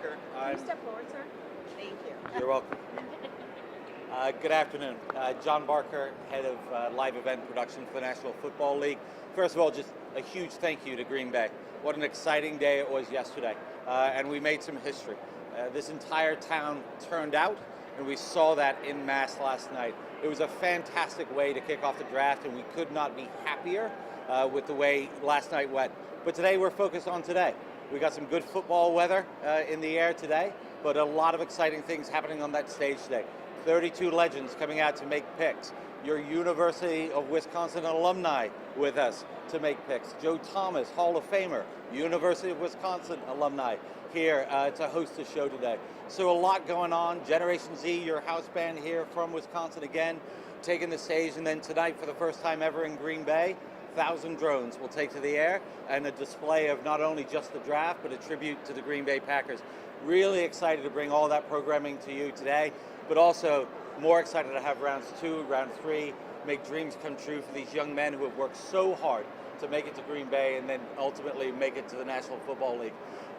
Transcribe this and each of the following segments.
Barker. Can you step forward, sir? Thank you. You're welcome. Good afternoon. John Barker, head of live event production for the National Football League. First of all, just a huge thank you to Green Bay. What an exciting day it was yesterday, and we made some history. This entire town turned out, and we saw that en masse last night. It was a fantastic way to kick off the draft, and we could not be happier with the way last night went. But today we're focused on today. We got some good football weather in the air today, but a lot of exciting things happening on that stage today. 32 legends coming out to make picks. Your University of Wisconsin alumni with us to make picks. Joe Thomas, Hall of Famer, University of Wisconsin alumni here to host the show today. So a lot going on. Generation Z, your house band here from Wisconsin again, taking the stage. And then tonight, for the first time ever in Green Bay, 1,000 drones will take to the air, and a display of not only just the draft, but a tribute to the Green Bay Packers. Really excited to bring all that programming to you today, but also more excited to have rounds 2, round 3, make dreams come true for these young men who have worked so hard to make it to Green Bay and then ultimately make it to the National Football League.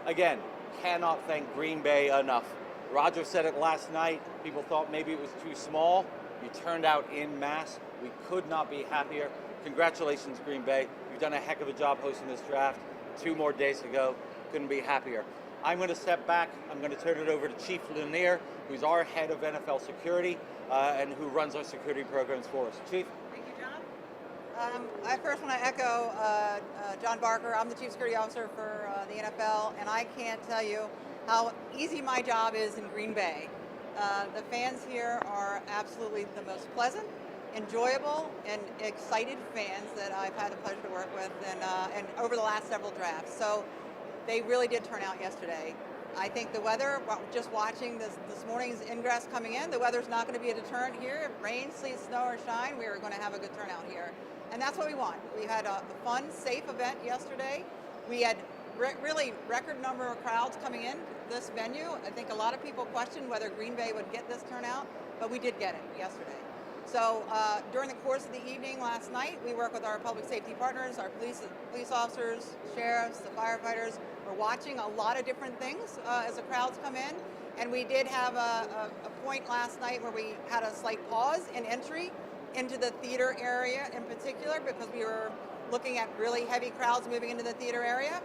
Again, cannot thank Green Bay enough. Roger said it last night. People thought maybe it was too small. You turned out en masse. We could not be happier. Congratulations, Green Bay. You've done a heck of a job hosting this draft. 2 more days to go. Couldn't be happier. I'm going to step back. I'm going to turn it over to Chief Lanier, who's our head of NFL security and who runs our security programs for us. Chief? Thank you, John. I first want to echo John Barker. I'm the Chief Security Officer for the NFL, and I can't tell you how easy my job is in Green Bay. The fans here are absolutely the most pleasant, enjoyable, and excited fans that I've had the pleasure to work with and over the last several drafts. So they really did turn out yesterday. I think the weather, just watching this morning's ingress coming in, the weather's not going to be a deterrent here. Rain, sleet, snow, or shine, we are going to have a good turnout here. And that's what we want. We had a fun, safe event yesterday. We had really record number of crowds coming in this venue. I think a lot of people questioned whether Green Bay would get this turnout, but we did get it yesterday. So during the course of the evening last night, we worked with our public safety partners, our police officers, sheriffs, the firefighters. We're watching a lot of different things as the crowds come in. And we did have a point last night where we had a slight pause in entry into the theater area in particular because we were looking at really heavy crowds moving into the theater area.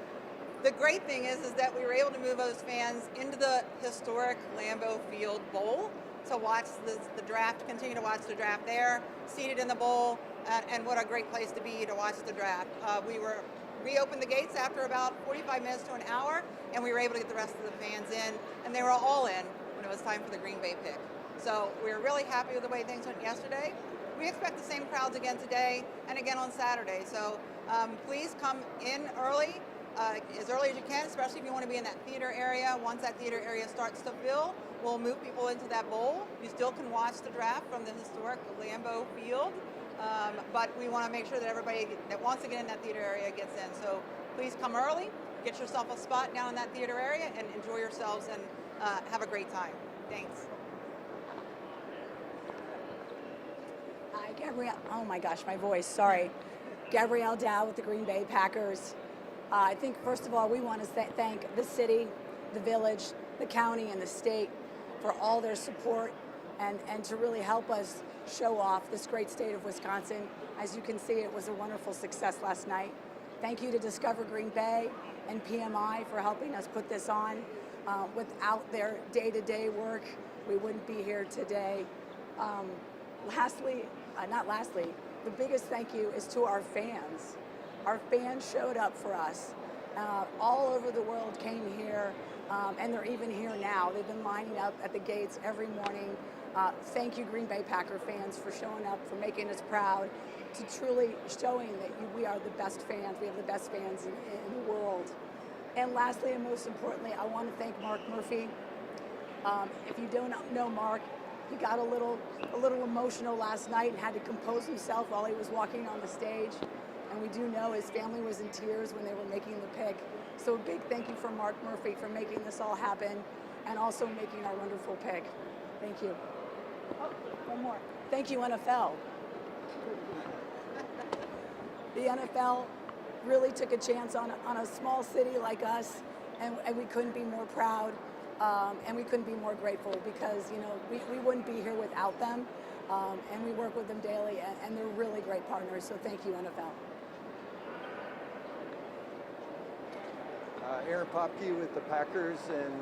The great thing is that we were able to move those fans into the historic Lambeau Field Bowl to watch the draft, continue to watch the draft there, seated in the bowl, and what a great place to be to watch the draft. We reopened the gates after about 45 minutes to an hour, and we were able to get the rest of the fans in, and they were all in when it was time for the Green Bay pick. So we were really happy with the way things went yesterday. We expect the same crowds again today and again on Saturday. So please come in early, as early as you can, especially if you want to be in that theater area. Once that theater area starts to fill, we'll move people into that bowl. You still can watch the draft from the historic Lambeau Field, but we want to make sure that everybody that wants to get in that theater area gets in. So please come early, get yourself a spot down in that theater area, and enjoy yourselves and have a great time. Thanks. Hi, Gabrielle. Oh my gosh, my voice, sorry. Gabrielle Dow with the Green Bay Packers. I think, first of all, we want to thank the city, the village, the county, and the state for all their support and to really help us show off this great state of Wisconsin. As you can see, it was a wonderful success last night. Thank you to Discover Green Bay and PMI for helping us put this on. Without their day-to-day work, we wouldn't be here today. The biggest thank you is to our fans. Our fans showed up for us. All over the world came here, and they're even here now. They've been lining up at the gates every morning. Thank you, Green Bay Packer fans, for showing up, for making us proud, to truly showing that we are the best fans. We have the best fans in the world. And lastly, and most importantly, I want to thank Mark Murphy. If you don't know Mark, he got a little emotional last night and had to compose himself while he was walking on the stage. And we do know his family was in tears when they were making the pick. So a big thank you for Mark Murphy for making this all happen and also making our wonderful pick. Thank you. Oh, one more. Thank you, NFL. The NFL really took a chance on a small city like us, and we couldn't be more proud. and we couldn't be more grateful because, you know, we wouldn't be here without them, and we work with them daily, and they're really great partners, so thank you, NFL. Aaron Popke with the Packers, and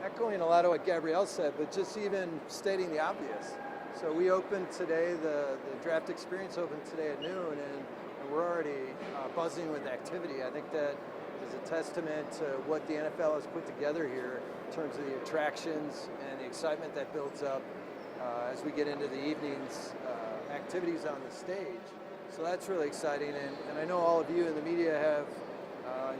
echoing a lot of what Gabrielle said, but just even stating the obvious. So we opened today, the draft experience opened today at noon, and we're already buzzing with activity. I think that is a testament to what the NFL has put together here in terms of the attractions and the excitement that builds up as we get into the evening's activities on the stage. So that's really exciting, and I know all of you in the media have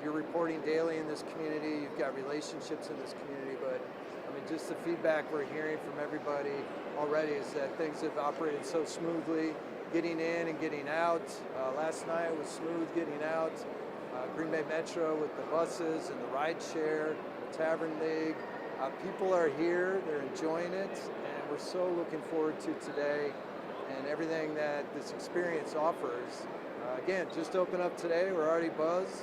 you're reporting daily in this community, you've got relationships in this community, but I mean, just the feedback we're hearing from everybody already is that things have operated so smoothly, getting in and getting out. Last night was smooth getting out. Green Bay Metro with the buses and the ride share, the Tavern League. People are here, they're enjoying it, and we're so looking forward to today and everything that this experience offers. Again, just opened up today, we're already buzzed.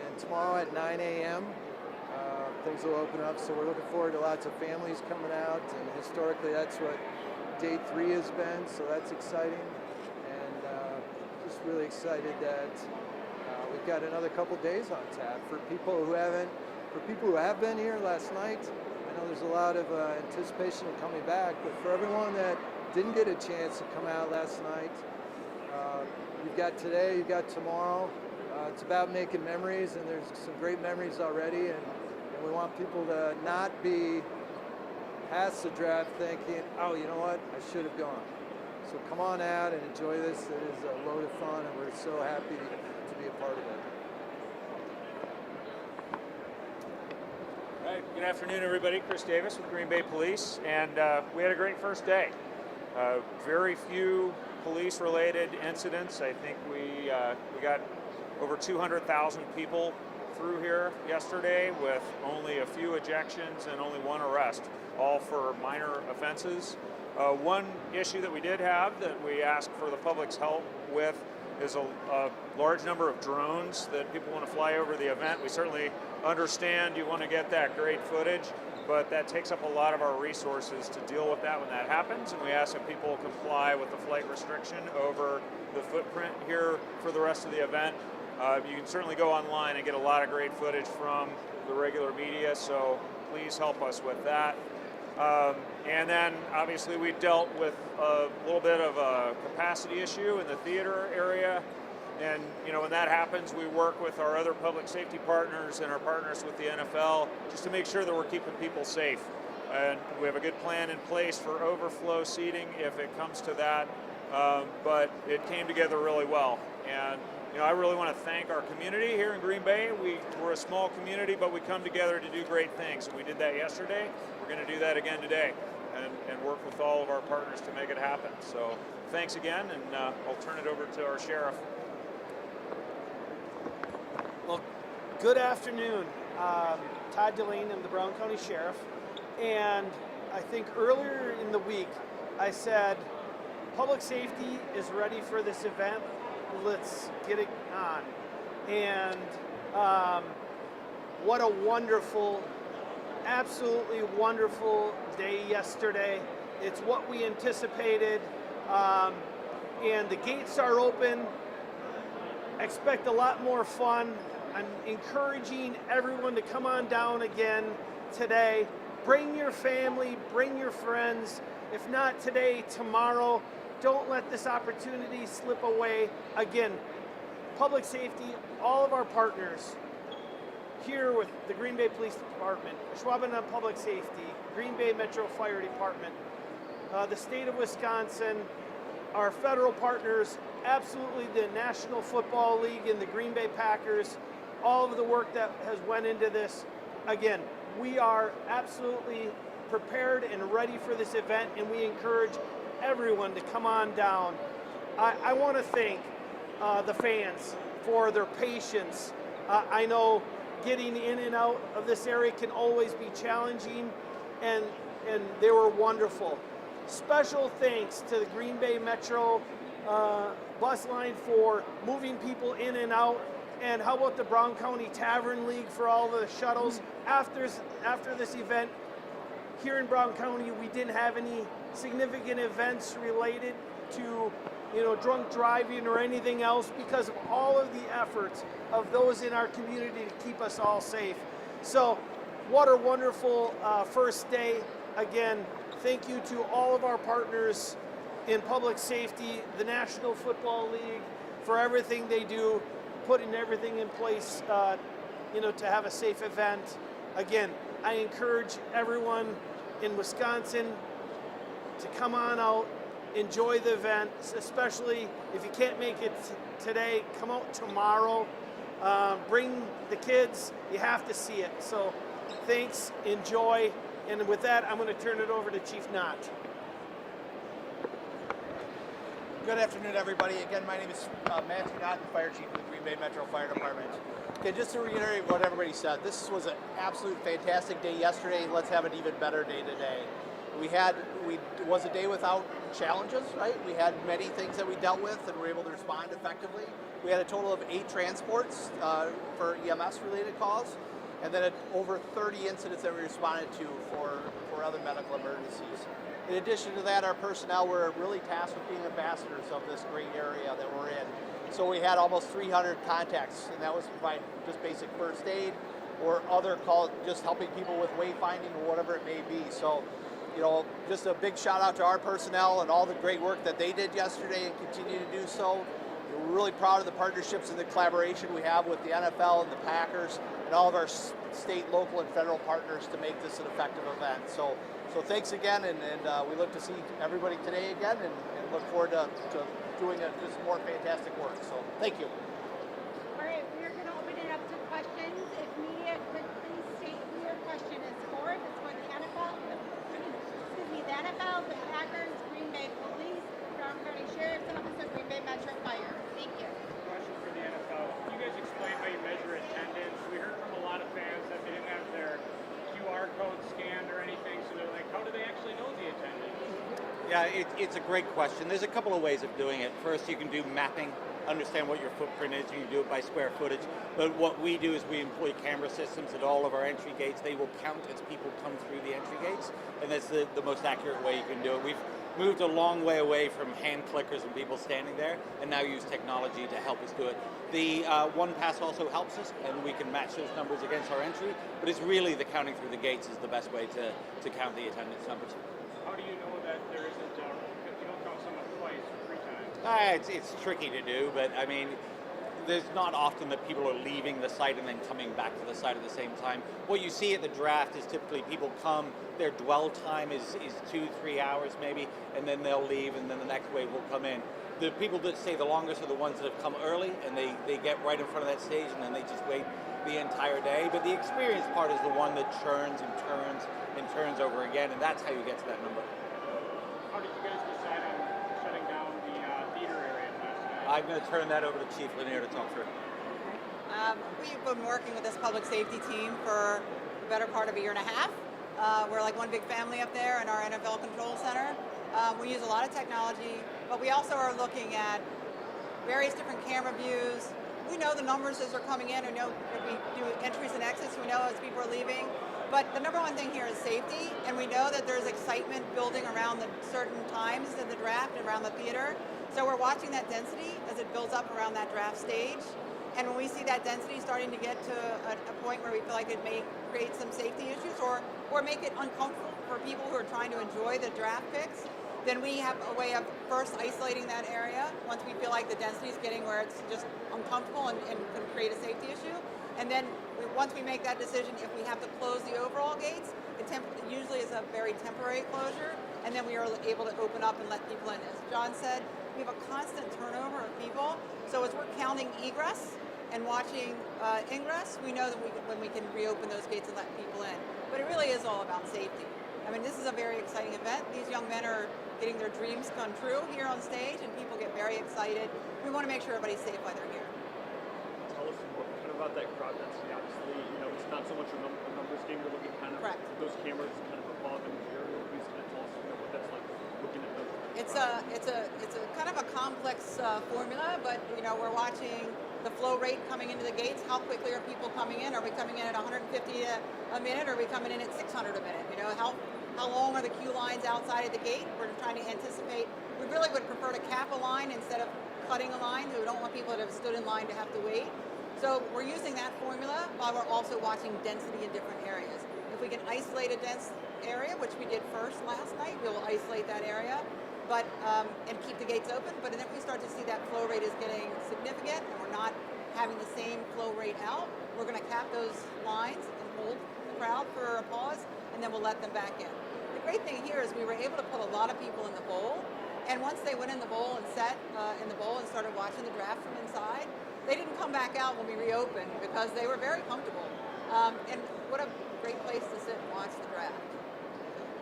And tomorrow at 9 a.m., things will open up, so we're looking forward to lots of families coming out, and historically that's what day 3 has been, so that's exciting. And just really excited that we've got another couple days on tap for people who have been here last night. I know there's a lot of anticipation of coming back, but for everyone that didn't get a chance to come out last night, you've got today, you've got tomorrow. It's about making memories, and there's some great memories already, and we want people to not be past the draft thinking, oh, you know what, I should have gone. So come on out and enjoy this. It is a load of fun, and we're so happy to be a part of it. All right, good afternoon, everybody. Chris Davis with Green Bay Police, and we had a great first day. Very few police-related incidents. I think we got over 200,000 people through here yesterday with only a few ejections and only 1 arrest, all for minor offenses. One issue that we did have that we asked for the public's help with is a large number of drones that people want to fly over the event. We certainly understand you want to get that great footage, but that takes up a lot of our resources to deal with that when that happens, and we ask that people comply with the flight restriction over the footprint here for the rest of the event. You can certainly go online and get a lot of great footage from the regular media, so please help us with that. And then obviously we dealt with a little bit of a capacity issue in the theater area, and you know, when that happens, we work with our other public safety partners and our partners with the NFL just to make sure that we're keeping people safe. And we have a good plan in place for overflow seating if it comes to that, but it came together really well. And you know, I really want to thank our community here in Green Bay. We're a small community, but we come together to do great things. We did that yesterday. We're going to do that again today, and work with all of our partners to make it happen. So thanks again, and I'll turn it over to our sheriff. Well, good afternoon. Todd Delane, I'm the Brown County Sheriff, and I think earlier in the week I said public safety is ready for this event. Let's get it on. And what a wonderful, absolutely wonderful day yesterday. It's what we anticipated, and the gates are open. Expect a lot more fun. I'm encouraging everyone to come on down again today. Bring your family, bring your friends. If not today, tomorrow. Don't let this opportunity slip away. Again, public safety, all of our partners here with the Green Bay Police Department, Ashwaubenon Public Safety, Green Bay Metro Fire Department, the state of Wisconsin, our federal partners, absolutely the National Football League and the Green Bay Packers, all of the work that has went into this. Again, we are absolutely prepared and ready for this event, and we encourage everyone to come on down. I want to thank the fans for their patience. I know getting in and out of this area can always be challenging, and they were wonderful. Special thanks to the Green Bay Metro bus line for moving people in and out And how about the Brown County Tavern League for all the shuttles? After this event, here in Brown County, we didn't have any significant events related to, drunk driving or anything else because of all of the efforts of those in our community to keep us all safe. So, what a wonderful first day. Again, thank you to all of our partners in public safety, the National Football League, for everything they do, putting everything in place, to have a safe event. Again, I encourage everyone in Wisconsin to come on out, enjoy the event, especially if you can't make it today, come out tomorrow. Bring the kids, you have to see it. So thanks, enjoy, and with that, I'm going to turn it over to Chief Knott. Good afternoon, everybody. Again, my name is Matthew Knott, the Fire Chief of the Green Bay Metro Fire Department. Okay, just to reiterate what everybody said, this was an absolute fantastic day yesterday. Let's have an even better day today. It was a day without challenges, right? We had many things that we dealt with and were able to respond effectively. We had a total of 8 transports for EMS-related calls, and then over 30 incidents that we responded to for other medical emergencies. In addition to that, our personnel were really tasked with being ambassadors of this great area that we're in. So we had almost 300 contacts, and that was to provide just basic first aid or other calls, just helping people with wayfinding or whatever it may be. So, just a big shout out to our personnel and all the great work that they did yesterday and continue to do so. We're really proud of the partnerships and the collaboration we have with the NFL and the Packers and all of our state, local, and federal partners to make this an effective event. So thanks again, and we look to see everybody today again, and look forward to doing just more fantastic work. So thank you. All right, we're going to open it up to questions. If media could please state who your question is for. If it's for the NFL, the Packers, Green Bay Police, Brown County Sheriff's Office, or Green Bay Metro Fire. Thank you. Question for the NFL. Can you guys explain how you measure attendance? We heard from a lot of fans that they didn't have their QR code scanned or anything, so they're like, how do they actually know the attendance? Yeah, it's a great question. There's a couple of ways of doing it. First, you can do mapping, understand what your footprint is. You can do it by square footage. But what we do is we employ camera systems at all of our entry gates. They will count as people come through the entry gates, and that's the most accurate way you can do it. We've moved a long way away from hand clickers and people standing there, and now use technology to help us do it. The One Pass also helps us, and we can match those numbers against our entry, but it's really the counting through the gates is the best way to count the attendance numbers. How do you know that there isn't, if you don't count someone twice or 3 times? It's tricky to do, but I mean, there's not often that people are leaving the site and then coming back to the site at the same time. What you see at the draft is typically people come, their dwell time is 2-3 hours maybe, and then they'll leave, and then the next wave will come in. The people that stay the longest are the ones that have come early, and they get right in front of that stage, and then they just wait the entire day. But the experience part is the one that churns and turns and turns over again, and that's how you get to that number. How did you guys decide on shutting down the theater area last night? I'm going to turn that over to Chief Lanier to talk through. We've been working with this public safety team for the better part of a year and a half. We're like one big family up there in our NFL control center. We use a lot of technology, but we also are looking at various different camera views. We know the numbers as they're coming in. We know if we do entries and exits, we know as people are leaving. But the number one thing here is safety, and we know that there's excitement building around the certain times in the draft and around the theater. So we're watching that density as it builds up around that draft stage. And when we see that density starting to get to a point where we feel like it may create some safety issues or make it uncomfortable for people who are trying to enjoy the draft picks, then we have a way of first isolating that area once we feel like the density is getting where it's just uncomfortable and can create a safety issue. And then once we make that decision, if we have to close the overall gates, it usually is a very temporary closure, and then we are able to open up and let people in. As John said, we have a constant turnover of people, so as we're counting egress and watching ingress, we know that when we can reopen those gates and let people in. But it really is all about safety. I mean, this is a very exciting event. These young men are getting their dreams come true here on stage, and people get very excited. We want to make sure everybody's safe while they're here. Tell us more kind of about that crowd density. Obviously, it's not so much a numbers game. You're looking kind of Correct. those cameras kind of above and here. Please kind of tell us what that's like looking at those. It's a kind of a complex formula, but we're watching the flow rate coming into the gates. How quickly are people coming in? Are we coming in at 150 a minute, or are we coming in at 600 a minute? You know, how long are the queue lines outside of the gate? We're trying to anticipate. We really would prefer to cap a line instead of cutting a line. So we don't want people that have stood in line to have to wait. So we're using that formula while we're also watching density in different areas. If we can isolate a dense area, which we did first last night, we will isolate that area, but and keep the gates open. But if we start to see that flow rate is getting significant and we're not having the same flow rate out, we're going to cap those lines and hold the crowd for a pause, and then we'll let them back in. The great thing here is we were able to put a lot of people in the bowl, and once they went in the bowl and sat in the bowl and started watching the draft from inside, they didn't come back out when we reopened because they were very comfortable. And what a great place to sit and watch the draft.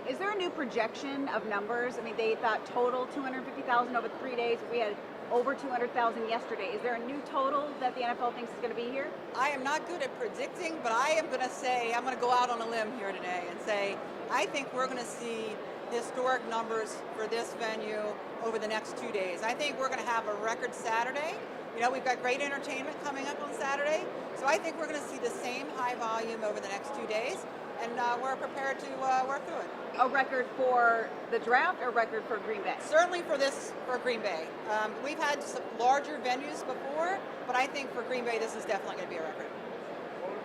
Is there a new projection of numbers? I mean, they thought total 250,000 over 3 days. We had over 200,000 yesterday. Is there a new total that the NFL thinks is going to be here? I am not good at predicting, but I am going to say, I'm going to go out on a limb here today and say, I think we're going to see historic numbers for this venue over the next 2 days. I think we're going to have a record Saturday. You know, we've got great entertainment coming up on Saturday, so I think we're going to see the same high volume over the next 2 days, and we're prepared to work through it. A record for the draft or a record for Green Bay? Certainly for Green Bay. We've had some larger venues before, but I think for Green Bay, this is definitely going to be a record.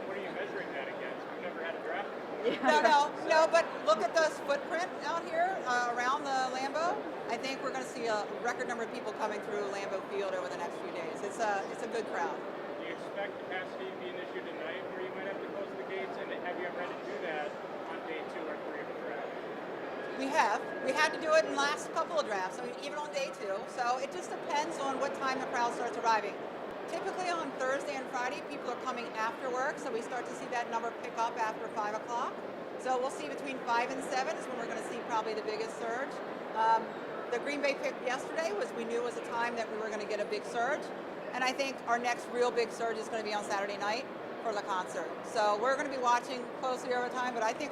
What are you measuring that against? We've never had a draft before. No, but look at the footprint out here around the Lambeau. I think we're going to see a record number of people coming through Lambeau Field over the next few days. It's a good crowd. Do you expect capacity to be an issue tonight where you might have to close the gates? And have you ever had to do that on day 2 or 3 of the draft? We have. We had to do it in the last couple of drafts, I mean, even on day 2. So it just depends on what time the crowd starts arriving. Typically on Thursday and Friday, people are coming after work, so we start to see that number pick up after 5 o'clock. So we'll see between 5 and 7 is when we're going to see probably the biggest surge. The Green Bay pick yesterday we knew was a time that we were going to get a big surge. And I think our next real big surge is going to be on Saturday night for the concert. So we're going to be watching closely over time, but I think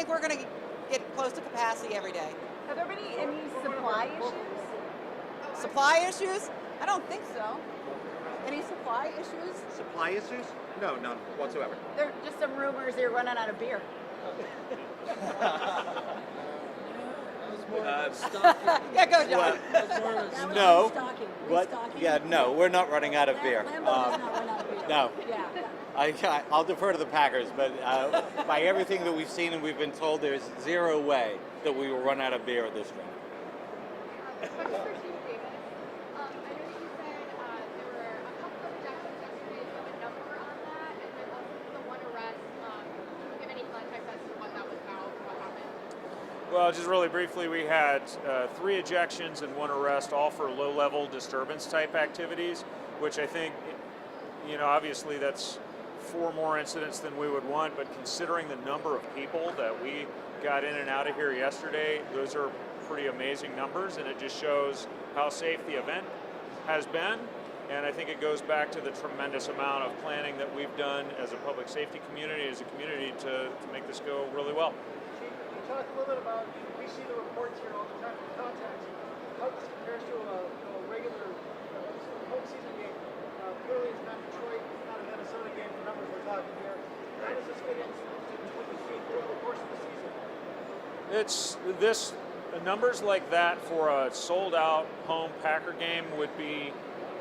we're going to get close to capacity every day. Have there been any supply issues? Supply issues? I don't think so. Any supply issues? Supply issues? No, none whatsoever. There are just some rumors they're running out of beer. Yeah, go, John. No, Restocking. but yeah, no, we're not running out of beer. Lambeau does not run out of beer. No. Yeah. I'll defer to the Packers, but by everything that we've seen and we've been told, there's zero way that we will run out of beer at this draft. Question for Chief Davis. I know that you said there were a couple of deaths yesterday. Do you have a number on that? And then also the one arrest, can you give any context as to what that was about, what happened? Well, just really briefly, we had 3 ejections and 1 arrest, all for low-level disturbance type activities, which I think, you know, obviously that's 4 more incidents than we would want, but considering the number of people that we got in and out of here yesterday, those are pretty amazing numbers, and it just shows how safe the event has been. And I think it goes back to the tremendous amount of planning that we've done as a public safety community, as a community, to make this go really well. Chief, you talk a little bit about, we see the reports here all the time from contacts. How this compares to a regular home season game? Clearly it's not Detroit, it's not a Minnesota game, the numbers we're talking here. How does this fit into what you see over the course of the season? Numbers like that for a sold-out home Packer game would be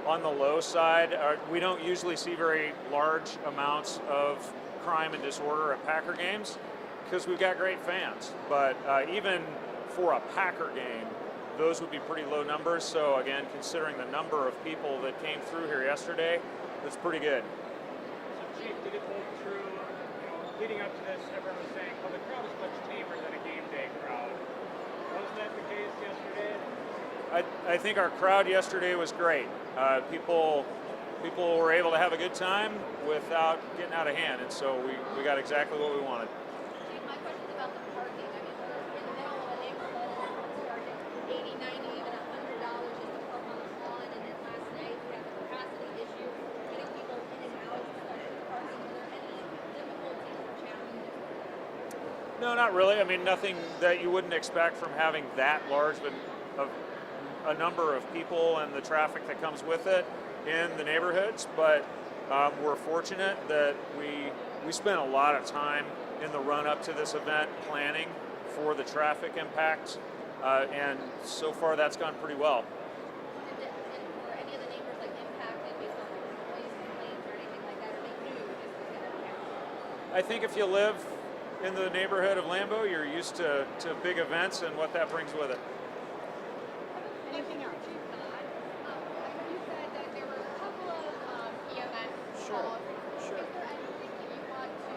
on the low side. We don't usually see very large amounts of crime and disorder at Packer games because we've got great fans. But even for a Packer game, those would be pretty low numbers. So again, considering the number of people that came through here yesterday, that's pretty good. So, Chief, did it hold true? You know, leading up to this, everyone was saying, well, the crowd is much tamer than a game day crowd. Was that the case yesterday? I think our crowd yesterday was great. People were able to have a good time without getting out of hand, and so we got exactly what we wanted. Chief, my question's about the parking. I mean, we're in the middle of a neighborhood and it's charging $80, $90, even $100 just to park on the lawn. And then last night we had the capacity issue, getting people in and out of parking. Were there any difficulties or challenges? No, not really. I mean, nothing that you wouldn't expect from having that large of a number of people and the traffic that comes with it. in the neighborhoods, but we're fortunate that we spent a lot of time in the run-up to this event planning for the traffic impact, and so far that's gone pretty well. And were any of the neighbors like impacted based on like noise complaints or anything like that, or they knew this was going to happen? I think if you live in the neighborhood of Lambeau, you're used to big events and what that brings with it. Anything else? You said that there were a couple of EMS Sure. calls. Sure. Is there anything that you want to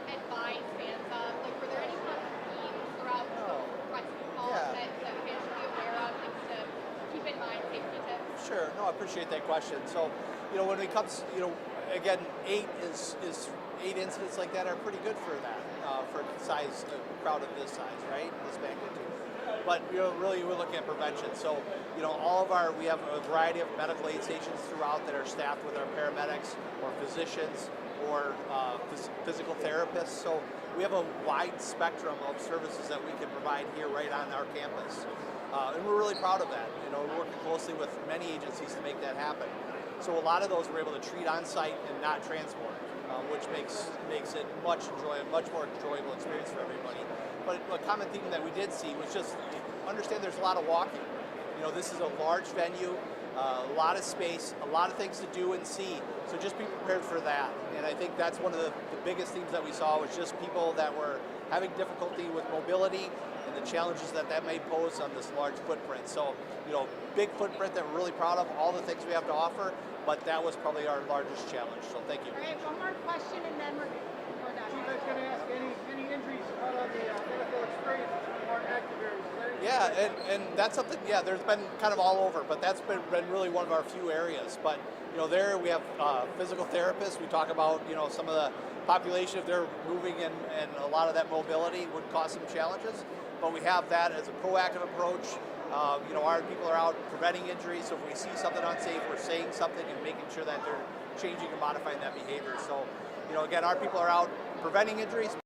advise fans of? Like, were there any common themes throughout the rescue calls Yeah. that fans should be aware of, things to keep in mind, safety tips? Sure. No, I appreciate that question. So, when it comes, again, 8 incidents like that are pretty good for that, for a crowd of this size, right? This magnitude. But really, we're looking at prevention. So, we have a variety of medical aid stations throughout that are staffed with our paramedics or physicians or physical therapists. So we have a wide spectrum of services that we can provide here right on our campus. And we're really proud of that. We're working closely with many agencies to make that happen. So a lot of those we're able to treat on site and not transport, which makes it much more enjoyable experience for everybody. But a common theme that we did see was just understand there's a lot of walking. This is a large venue, a lot of space, a lot of things to do and see. So just be prepared for that. And I think that's one of the biggest themes that we saw was just people that were having difficulty with mobility and the challenges that may pose on this large footprint. So, big footprint that we're really proud of, all the things we have to offer, but that was probably our largest challenge. So thank you. All right, one more question and then we're done. You guys going to ask any injuries out of the NFL experience or active areas? Yeah, and that's something, there's been kind of all over, but that's been really one of our few areas. But, there we have physical therapists. We talk about, some of the population, if they're moving and a lot of that mobility would cause some challenges. But we have that as a proactive approach. Our people are out preventing injuries. So if we see something unsafe, we're saying something and making sure that they're changing and modifying that behavior. So, again, our people are out preventing injuries,